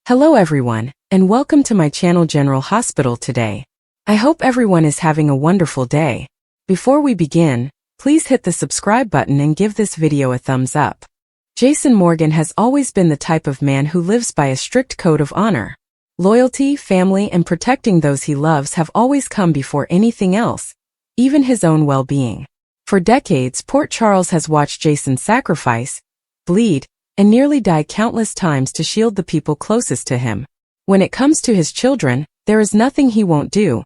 Hello everyone, and welcome to my channel General Hospital today. I hope everyone is having a wonderful day. Before we begin, please hit the subscribe button and give this video a thumbs up. Jason Morgan has always been the type of man who lives by a strict code of honor. Loyalty, family, and protecting those he loves have always come before anything else, even his own well-being. For decades, Port Charles has watched Jason sacrifice, bleed, and nearly die countless times to shield the people closest to him. When it comes to his children, there is nothing he won't do,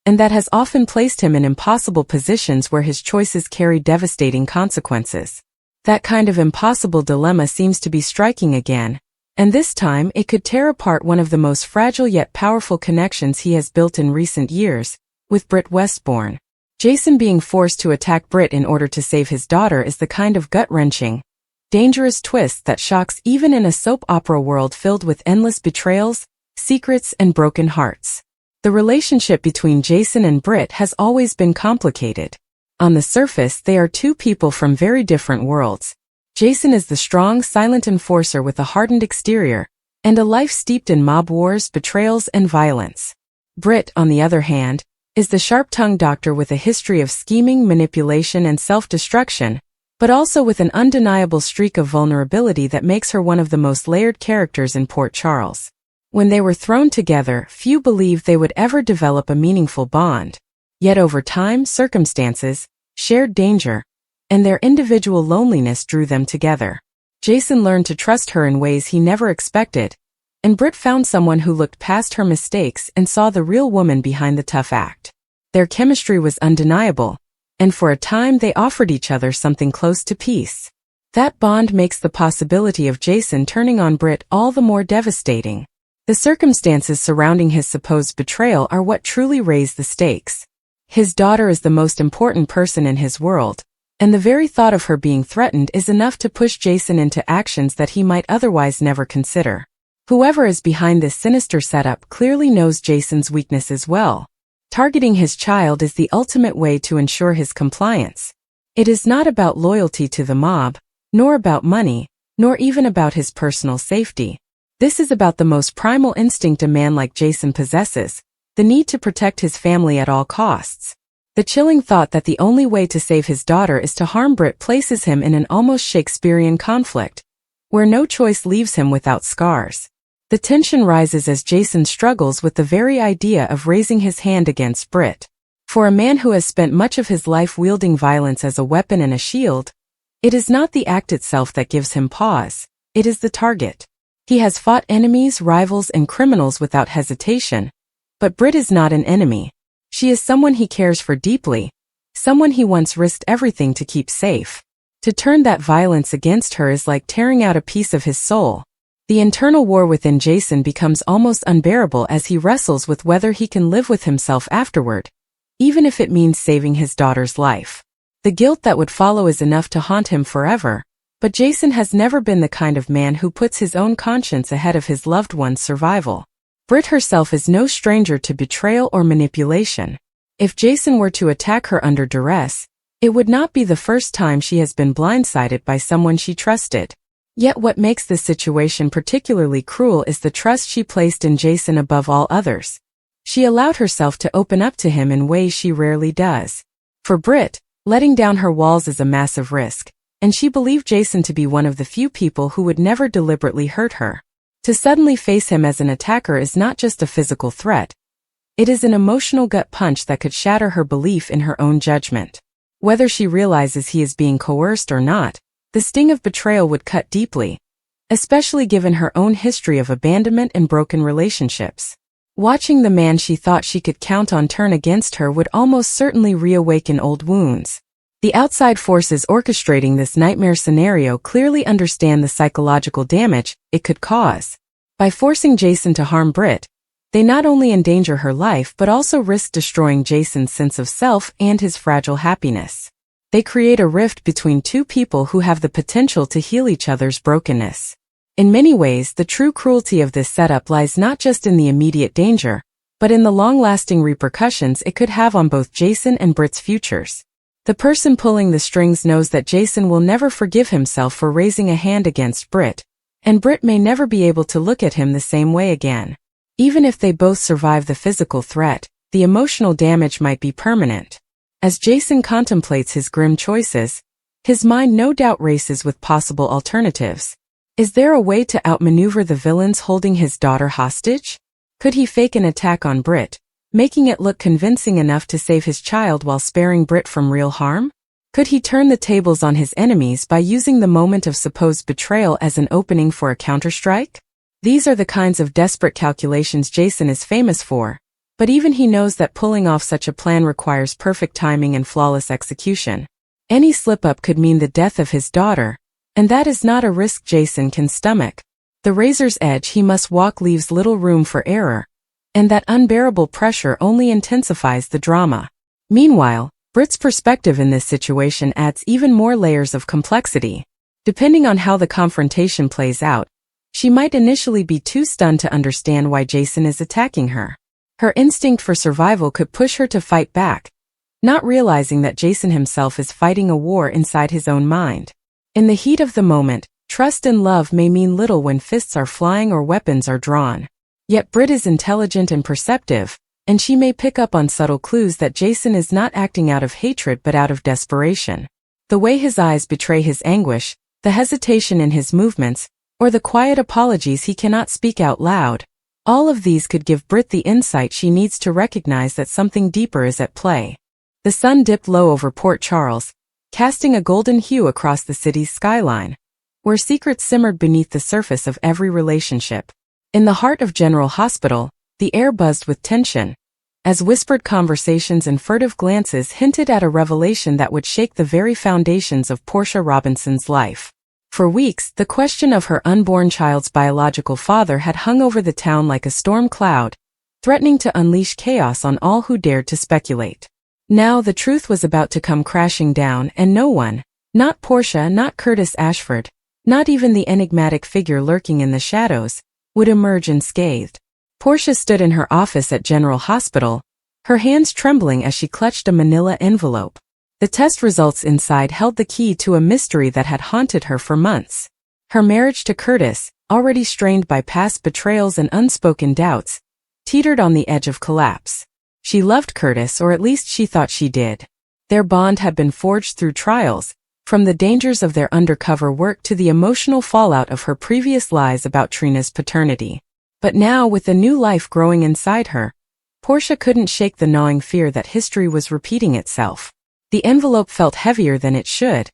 and that has often placed him in impossible positions where his choices carry devastating consequences. That kind of impossible dilemma seems to be striking again, and this time it could tear apart one of the most fragile yet powerful connections he has built in recent years, with Britt Westbourne. Jason being forced to attack Britt in order to save his daughter is the kind of gut-wrenching, dangerous twist that shocks even in a soap opera world filled with endless betrayals, secrets, and broken hearts. The relationship between Jason and Britt has always been complicated. On the surface, they are two people from very different worlds. Jason is the strong, silent enforcer with a hardened exterior, and a life steeped in mob wars, betrayals, and violence. Britt, on the other hand, is the sharp-tongued doctor with a history of scheming, manipulation, and self-destruction, but also with an undeniable streak of vulnerability that makes her one of the most layered characters in Port Charles. When they were thrown together, few believed they would ever develop a meaningful bond. Yet over time, circumstances, shared danger, and their individual loneliness drew them together. Jason learned to trust her in ways he never expected, and Britt found someone who looked past her mistakes and saw the real woman behind the tough act. Their chemistry was undeniable, and for a time they offered each other something close to peace. That bond makes the possibility of Jason turning on Britt all the more devastating. The circumstances surrounding his supposed betrayal are what truly raise the stakes. His daughter is the most important person in his world, and the very thought of her being threatened is enough to push Jason into actions that he might otherwise never consider. Whoever is behind this sinister setup clearly knows Jason's weaknesses well. Targeting his child is the ultimate way to ensure his compliance. It is not about loyalty to the mob, nor about money, nor even about his personal safety. This is about the most primal instinct a man like Jason possesses, the need to protect his family at all costs. The chilling thought that the only way to save his daughter is to harm Britt places him in an almost Shakespearean conflict, where no choice leaves him without scars. The tension rises as Jason struggles with the very idea of raising his hand against Britt. For a man who has spent much of his life wielding violence as a weapon and a shield, it is not the act itself that gives him pause, it is the target. He has fought enemies, rivals, and criminals without hesitation, but Britt is not an enemy. She is someone he cares for deeply, someone he once risked everything to keep safe. To turn that violence against her is like tearing out a piece of his soul. The internal war within Jason becomes almost unbearable as he wrestles with whether he can live with himself afterward, even if it means saving his daughter's life. The guilt that would follow is enough to haunt him forever, but Jason has never been the kind of man who puts his own conscience ahead of his loved one's survival. Britt herself is no stranger to betrayal or manipulation. If Jason were to attack her under duress, it would not be the first time she has been blindsided by someone she trusted. Yet what makes this situation particularly cruel is the trust she placed in Jason above all others. She allowed herself to open up to him in ways she rarely does. For Britt, letting down her walls is a massive risk, and she believed Jason to be one of the few people who would never deliberately hurt her. To suddenly face him as an attacker is not just a physical threat. It is an emotional gut punch that could shatter her belief in her own judgment. Whether she realizes he is being coerced or not, the sting of betrayal would cut deeply, especially given her own history of abandonment and broken relationships. Watching the man she thought she could count on turn against her would almost certainly reawaken old wounds. The outside forces orchestrating this nightmare scenario clearly understand the psychological damage it could cause. By forcing Jason to harm Britt, they not only endanger her life but also risk destroying Jason's sense of self and his fragile happiness. They create a rift between two people who have the potential to heal each other's brokenness. In many ways, the true cruelty of this setup lies not just in the immediate danger, but in the long-lasting repercussions it could have on both Jason and Britt's futures. The person pulling the strings knows that Jason will never forgive himself for raising a hand against Britt, And Britt may never be able to look at him the same way again. Even if they both survive the physical threat, the emotional damage might be permanent. As Jason contemplates his grim choices, his mind no doubt races with possible alternatives. Is there a way to outmaneuver the villains holding his daughter hostage? Could he fake an attack on Britt, making it look convincing enough to save his child while sparing Britt from real harm? Could he turn the tables on his enemies by using the moment of supposed betrayal as an opening for a counterstrike? These are the kinds of desperate calculations Jason is famous for, but even he knows that pulling off such a plan requires perfect timing and flawless execution. Any slip-up could mean the death of his daughter, and that is not a risk Jason can stomach. The razor's edge he must walk leaves little room for error, and that unbearable pressure only intensifies the drama. Meanwhile, Britt's perspective in this situation adds even more layers of complexity. Depending on how the confrontation plays out, she might initially be too stunned to understand why Jason is attacking her. Her instinct for survival could push her to fight back, not realizing that Jason himself is fighting a war inside his own mind. In the heat of the moment, trust and love may mean little when fists are flying or weapons are drawn. Yet Britt is intelligent and perceptive, and she may pick up on subtle clues that Jason is not acting out of hatred but out of desperation. The way his eyes betray his anguish, the hesitation in his movements, or the quiet apologies he cannot speak out loud, all of these could give Britt the insight she needs to recognize that something deeper is at play. The sun dipped low over Port Charles, casting a golden hue across the city's skyline, where secrets simmered beneath the surface of every relationship. In the heart of General Hospital, the air buzzed with tension, as whispered conversations and furtive glances hinted at a revelation that would shake the very foundations of Portia Robinson's life. For weeks, the question of her unborn child's biological father had hung over the town like a storm cloud, threatening to unleash chaos on all who dared to speculate. Now the truth was about to come crashing down, and no one, not Portia, not Curtis Ashford, not even the enigmatic figure lurking in the shadows, would emerge unscathed. Portia stood in her office at General Hospital, her hands trembling as she clutched a manila envelope. The test results inside held the key to a mystery that had haunted her for months. Her marriage to Curtis, already strained by past betrayals and unspoken doubts, teetered on the edge of collapse. She loved Curtis, or at least she thought she did. Their bond had been forged through trials, from the dangers of their undercover work to the emotional fallout of her previous lies about Trina's paternity. But now, with a new life growing inside her, Portia couldn't shake the gnawing fear that history was repeating itself. The envelope felt heavier than it should,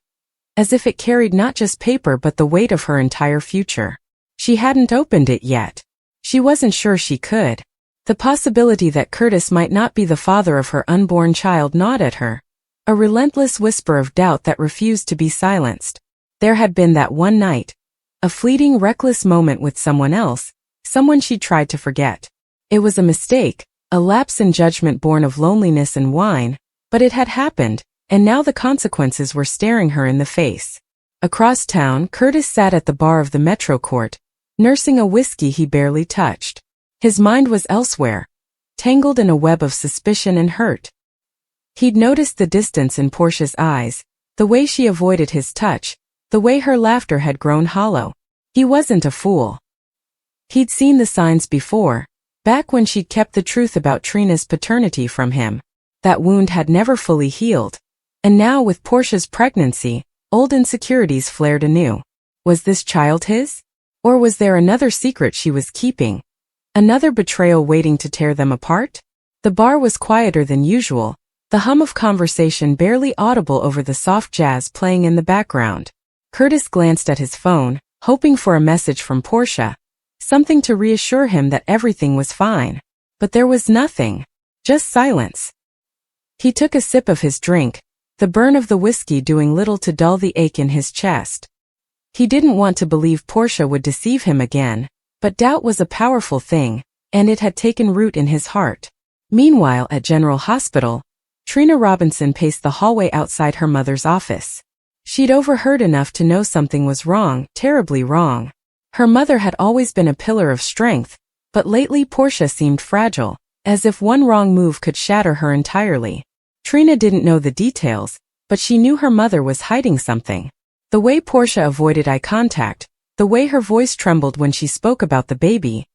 as if it carried not just paper but the weight of her entire future. She hadn't opened it yet. She wasn't sure she could. The possibility that Curtis might not be the father of her unborn child gnawed at her, a relentless whisper of doubt that refused to be silenced. There had been that one night, a fleeting, reckless moment with someone else, someone she tried to forget. It was a mistake, a lapse in judgment born of loneliness and wine, but it had happened, and now the consequences were staring her in the face. Across town, Curtis sat at the bar of the Metro Court, nursing a whiskey he barely touched. His mind was elsewhere, tangled in a web of suspicion and hurt. He'd noticed the distance in Portia's eyes, the way she avoided his touch, the way her laughter had grown hollow. He wasn't a fool. He'd seen the signs before, back when she'd kept the truth about Trina's paternity from him. That wound had never fully healed, and now with Portia's pregnancy, old insecurities flared anew. Was this child his? Or was there another secret she was keeping? Another betrayal waiting to tear them apart? The bar was quieter than usual, the hum of conversation barely audible over the soft jazz playing in the background. Curtis glanced at his phone, hoping for a message from Portia, something to reassure him that everything was fine. But there was nothing, just silence. He took a sip of his drink, the burn of the whiskey doing little to dull the ache in his chest. He didn't want to believe Portia would deceive him again, but doubt was a powerful thing, and it had taken root in his heart. Meanwhile, at General Hospital, Trina Robinson paced the hallway outside her mother's office. She'd overheard enough to know something was wrong, terribly wrong. Her mother had always been a pillar of strength, but lately Portia seemed fragile, as if one wrong move could shatter her entirely. Trina didn't know the details, but she knew her mother was hiding something. The way Portia avoided eye contact, The way her voice trembled when she spoke about the baby.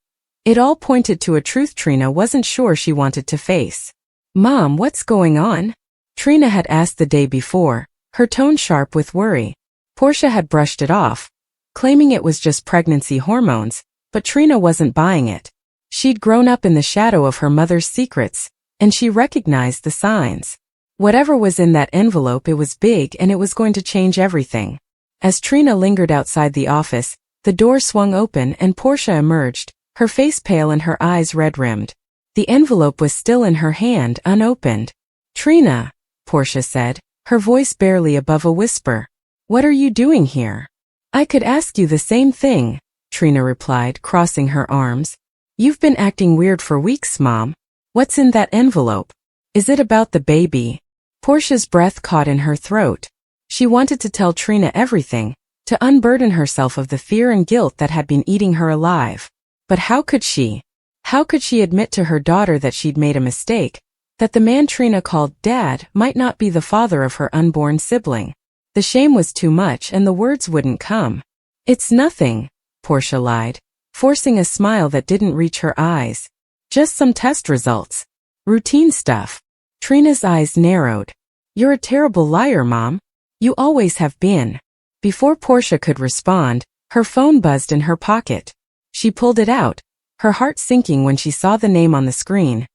It all pointed to a truth Trina wasn't sure she wanted to face. "Mom, what's going on?" Trina had asked the day before, her tone sharp with worry. Portia had brushed it off, claiming it was just pregnancy hormones, but Trina wasn't buying it. She'd grown up in the shadow of her mother's secrets, and she recognized the signs. Whatever was in that envelope, it was big and it was going to change everything. As Trina lingered outside the office, the door swung open and Portia emerged, her face pale and her eyes red-rimmed. The envelope was still in her hand, unopened. "Trina," Portia said, her voice barely above a whisper. "What are you doing here?" "I could ask you the same thing," Trina replied, crossing her arms. "You've been acting weird for weeks, Mom. What's in that envelope? Is it about the baby?" Portia's breath caught in her throat. She wanted to tell Trina everything, to unburden herself of the fear and guilt that had been eating her alive. But how could she? How could she admit to her daughter that she'd made a mistake, that the man Trina called Dad might not be the father of her unborn sibling? The shame was too much and the words wouldn't come. "It's nothing," Portia lied, forcing a smile that didn't reach her eyes. "Just some test results. Routine stuff." Trina's eyes narrowed. "You're a terrible liar, Mom. You always have been." Before Portia could respond, her phone buzzed in her pocket. She pulled it out, her heart sinking when she saw the name on the screen.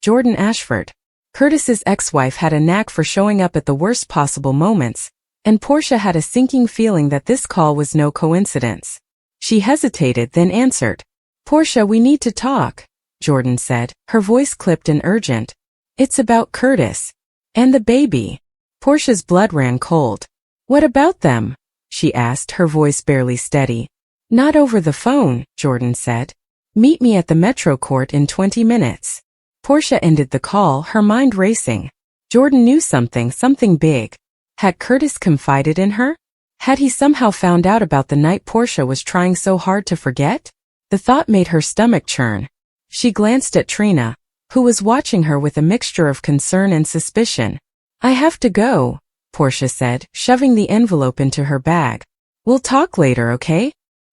Jordan Ashford. Curtis's ex-wife had a knack for showing up at the worst possible moments, and Portia had a sinking feeling that this call was no coincidence. She hesitated, then answered. "Portia, we need to talk," Jordan said, her voice clipped and urgent. "It's about Curtis. And the baby." Portia's blood ran cold. "What about them?" she asked, her voice barely steady. "Not over the phone," Jordan said. "Meet me at the Metro Court in 20 minutes. Portia ended the call, her mind racing. Jordan knew something big. Had Curtis confided in her? Had he somehow found out about the night Portia was trying so hard to forget? The thought made her stomach churn. She glanced at Trina, who was watching her with a mixture of concern and suspicion. "I have to go," Portia said, shoving the envelope into her bag. "We'll talk later, okay?"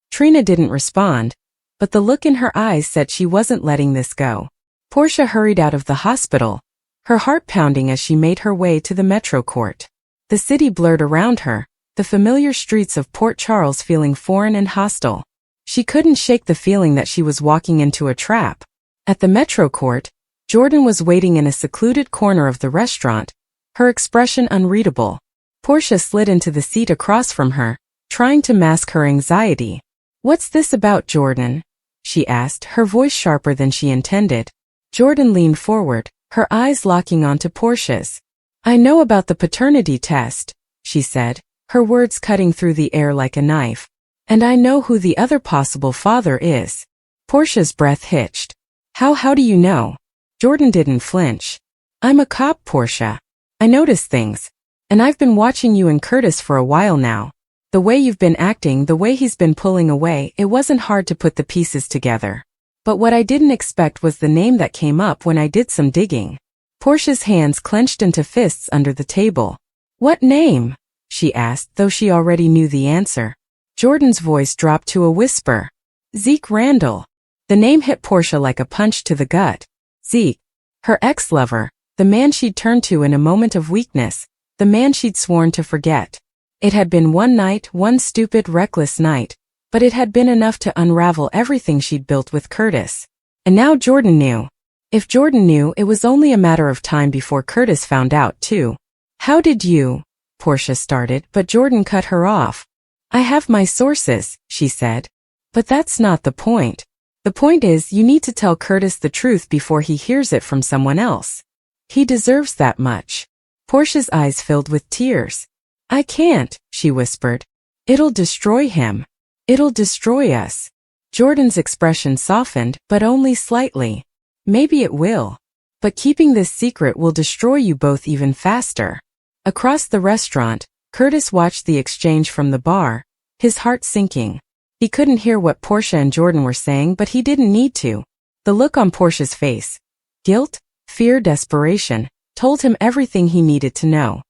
Trina didn't respond, but the look in her eyes said she wasn't letting this go. Portia hurried out of the hospital, her heart pounding as she made her way to the Metro Court. The city blurred around her, the familiar streets of Port Charles feeling foreign and hostile. She couldn't shake the feeling that she was walking into a trap. At the Metro Court, Jordan was waiting in a secluded corner of the restaurant, her expression unreadable. Portia slid into the seat across from her, trying to mask her anxiety. "What's this about, Jordan?" she asked, her voice sharper than she intended. Jordan leaned forward, her eyes locking onto Portia's. "I know about the paternity test," she said, her words cutting through the air like a knife. "And I know who the other possible father is." Portia's breath hitched. How do you know?" Jordan didn't flinch. "I'm a cop, Portia. I notice things. And I've been watching you and Curtis for a while now. The way you've been acting, the way he's been pulling away, it wasn't hard to put the pieces together. But what I didn't expect was the name that came up when I did some digging." Portia's hands clenched into fists under the table. "What name?" she asked, though she already knew the answer. Jordan's voice dropped to a whisper. "Zeke Randall." The name hit Portia like a punch to the gut. Zeke. Her ex-lover, the man she'd turned to in a moment of weakness, the man she'd sworn to forget. It had been one night, one stupid, reckless night, but it had been enough to unravel everything she'd built with Curtis. And now Jordan knew. If Jordan knew, it was only a matter of time before Curtis found out, too. "How did you?" Portia started, but Jordan cut her off. "I have my sources," she said. "But that's not the point. The point is, you need to tell Curtis the truth before he hears it from someone else. He deserves that much." Portia's eyes filled with tears. "I can't," she whispered. "It'll destroy him. It'll destroy us." Jordan's expression softened, but only slightly. "Maybe it will. But keeping this secret will destroy you both even faster." Across the restaurant, Curtis watched the exchange from the bar, his heart sinking. He couldn't hear what Portia and Jordan were saying, but he didn't need to. The look on Portia's face, guilt, fear, desperation, told him everything he needed to know.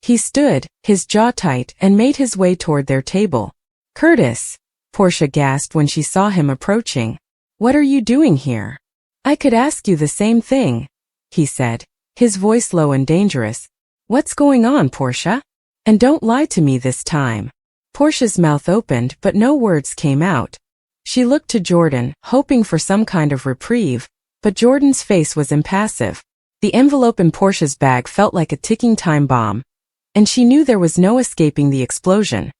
He stood, his jaw tight, and made his way toward their table. "Curtis," Portia gasped when she saw him approaching. "What are you doing here?" "I could ask you the same thing," he said, his voice low and dangerous. "What's going on, Portia? And don't lie to me this time." Portia's mouth opened, but no words came out. She looked to Jordan, hoping for some kind of reprieve, but Jordan's face was impassive. The envelope in Portia's bag felt like a ticking time bomb, and she knew there was no escaping the explosion.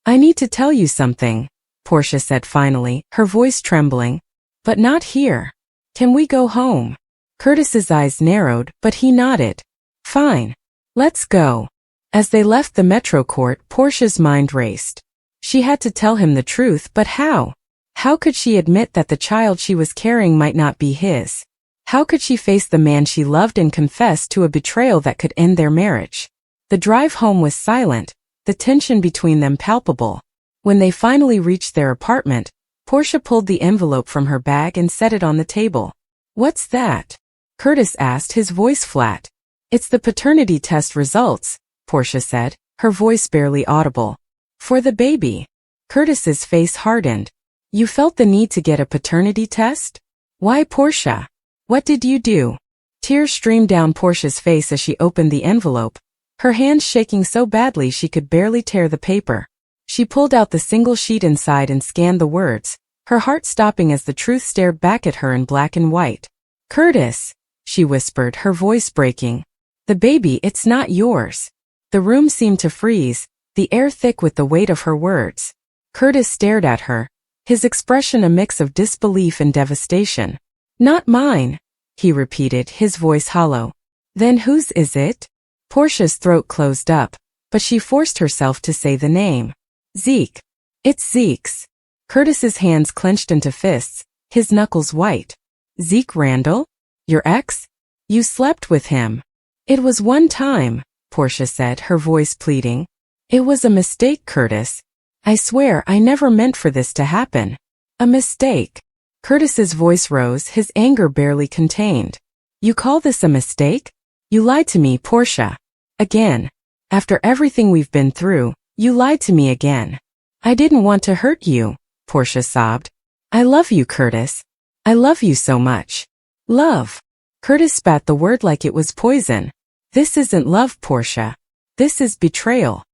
I need to tell you something," Portia said finally, her voice trembling. "But not here. Can we go home?" Curtis's eyes narrowed, but he nodded. "Fine. Let's go." As they left the Metro Court, Portia's mind raced. She had to tell him the truth, but how? How could she admit that the child she was carrying might not be his? How could she face the man she loved and confess to a betrayal that could end their marriage? The drive home was silent, the tension between them palpable. When they finally reached their apartment, Portia pulled the envelope from her bag and set it on the table. "What's that?" Curtis asked, his voice flat. "It's the paternity test results," Portia said, her voice barely audible. "For the baby." Curtis's face hardened. "You felt the need to get a paternity test? Why, Portia? What did you do?" Tears streamed down Portia's face as she opened the envelope, her hands shaking so badly she could barely tear the paper. She pulled out the single sheet inside and scanned the words, her heart stopping as the truth stared back at her in black and white. "Curtis," she whispered, her voice breaking. "The baby, it's not yours." The room seemed to freeze, the air thick with the weight of her words. Curtis stared at her, his expression a mix of disbelief and devastation. "Not mine," he repeated, his voice hollow. "Then whose is it?" Portia's throat closed up, but she forced herself to say the name. "Zeke. It's Zeke's." Curtis's hands clenched into fists, his knuckles white. "Zeke Randall? Your ex? You slept with him." "It was one time," Portia said, her voice pleading. "It was a mistake, Curtis. I swear I never meant for this to happen." "A mistake?" Curtis's voice rose, his anger barely contained. "You call this a mistake? You lied to me, Portia. Again. After everything we've been through, you lied to me again." "I didn't want to hurt you," Portia sobbed. "I love you, Curtis. I love you so much." "Love." Curtis spat the word like it was poison. "This isn't love, Portia. This is betrayal."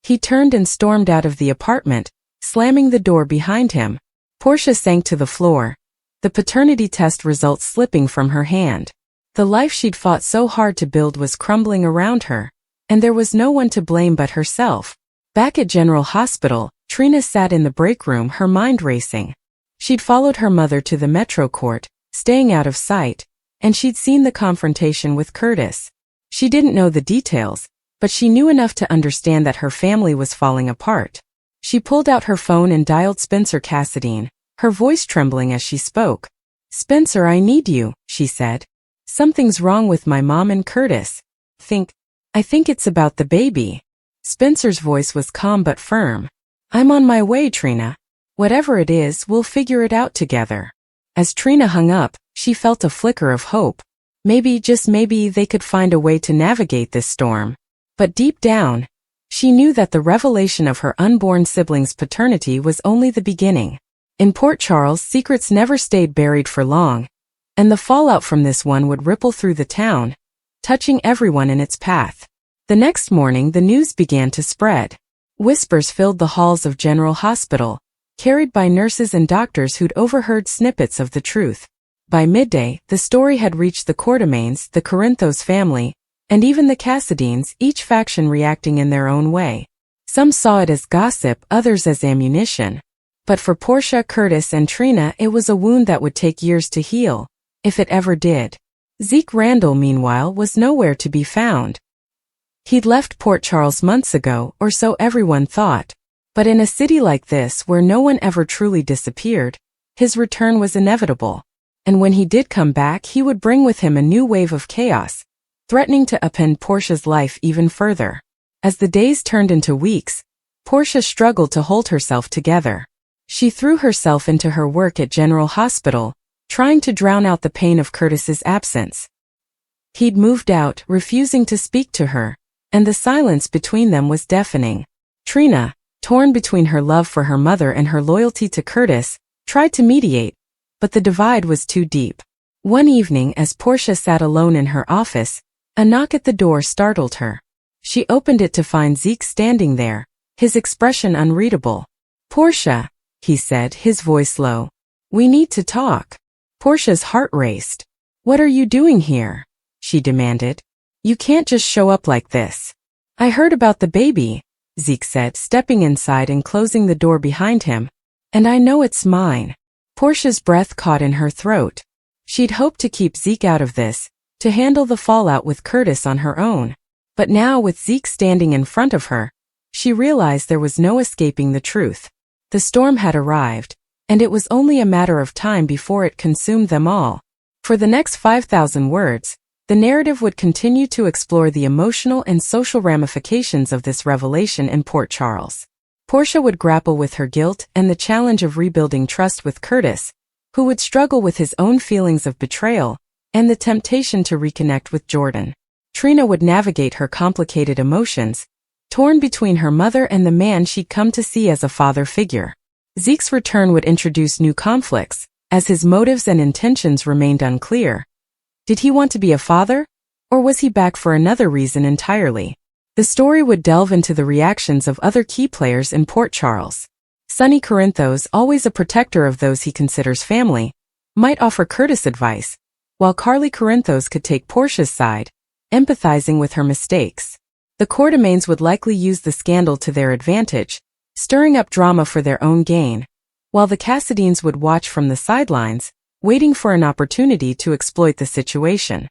He turned and stormed out of the apartment, slamming the door behind him. Portia sank to the floor, the paternity test results slipping from her hand. The life she'd fought so hard to build was crumbling around her, and there was no one to blame but herself. Back at General Hospital, Trina sat in the break room, her mind racing. She'd followed her mother to the Metro Court, staying out of sight, and she'd seen the confrontation with Curtis. She didn't know the details, but she knew enough to understand that her family was falling apart. She pulled out her phone and dialed Spencer Cassadine, her voice trembling as she spoke. "Spencer, I need you," she said. "Something's wrong with my mom and Curtis. I think it's about the baby." Spencer's voice was calm but firm. "I'm on my way, Trina. Whatever it is, we'll figure it out together." As Trina hung up, she felt a flicker of hope. Maybe, just maybe, they could find a way to navigate this storm. But deep down, she knew that the revelation of her unborn sibling's paternity was only the beginning. In Port Charles, secrets never stayed buried for long, and the fallout from this one would ripple through the town, touching everyone in its path. The next morning, the news began to spread. Whispers filled the halls of General Hospital, carried by nurses and doctors who'd overheard snippets of the truth. By midday, the story had reached the Quartermains, the Corinthos family, and even the Cassadines, each faction reacting in their own way. Some saw it as gossip, others as ammunition. But for Portia, Curtis, and Trina, it was a wound that would take years to heal, if it ever did. Zeke Randall, meanwhile, was nowhere to be found. He'd left Port Charles months ago, or so everyone thought. But in a city like this, where no one ever truly disappeared, his return was inevitable. And when he did come back, he would bring with him a new wave of chaos, threatening to upend Portia's life even further. As the days turned into weeks, Portia struggled to hold herself together. She threw herself into her work at General Hospital, trying to drown out the pain of Curtis's absence. He'd moved out, refusing to speak to her, and the silence between them was deafening. Trina, torn between her love for her mother and her loyalty to Curtis, tried to mediate, but the divide was too deep. One evening, as Portia sat alone in her office, a knock at the door startled her. She opened it to find Zeke standing there, his expression unreadable. "Portia," he said, his voice low. "We need to talk." Portia's heart raced. "What are you doing here?" she demanded. "You can't just show up like this." "I heard about the baby," Zeke said, stepping inside and closing the door behind him. "And I know it's mine." Portia's breath caught in her throat. She'd hoped to keep Zeke out of this, to handle the fallout with Curtis on her own. But now, with Zeke standing in front of her, she realized there was no escaping the truth. The storm had arrived, and it was only a matter of time before it consumed them all. For the next 5,000 words, the narrative would continue to explore the emotional and social ramifications of this revelation in Port Charles. Portia would grapple with her guilt and the challenge of rebuilding trust with Curtis, who would struggle with his own feelings of betrayal and the temptation to reconnect with Jordan. Trina would navigate her complicated emotions, torn between her mother and the man she'd come to see as a father figure. Zeke's return would introduce new conflicts, as his motives and intentions remained unclear. Did he want to be a father? Or was he back for another reason entirely? The story would delve into the reactions of other key players in Port Charles. Sonny Corinthos, always a protector of those he considers family, might offer Curtis advice, while Carly Corinthos could take Portia's side, empathizing with her mistakes. The Quartermaines would likely use the scandal to their advantage, stirring up drama for their own gain, while the Cassadines would watch from the sidelines, waiting for an opportunity to exploit the situation.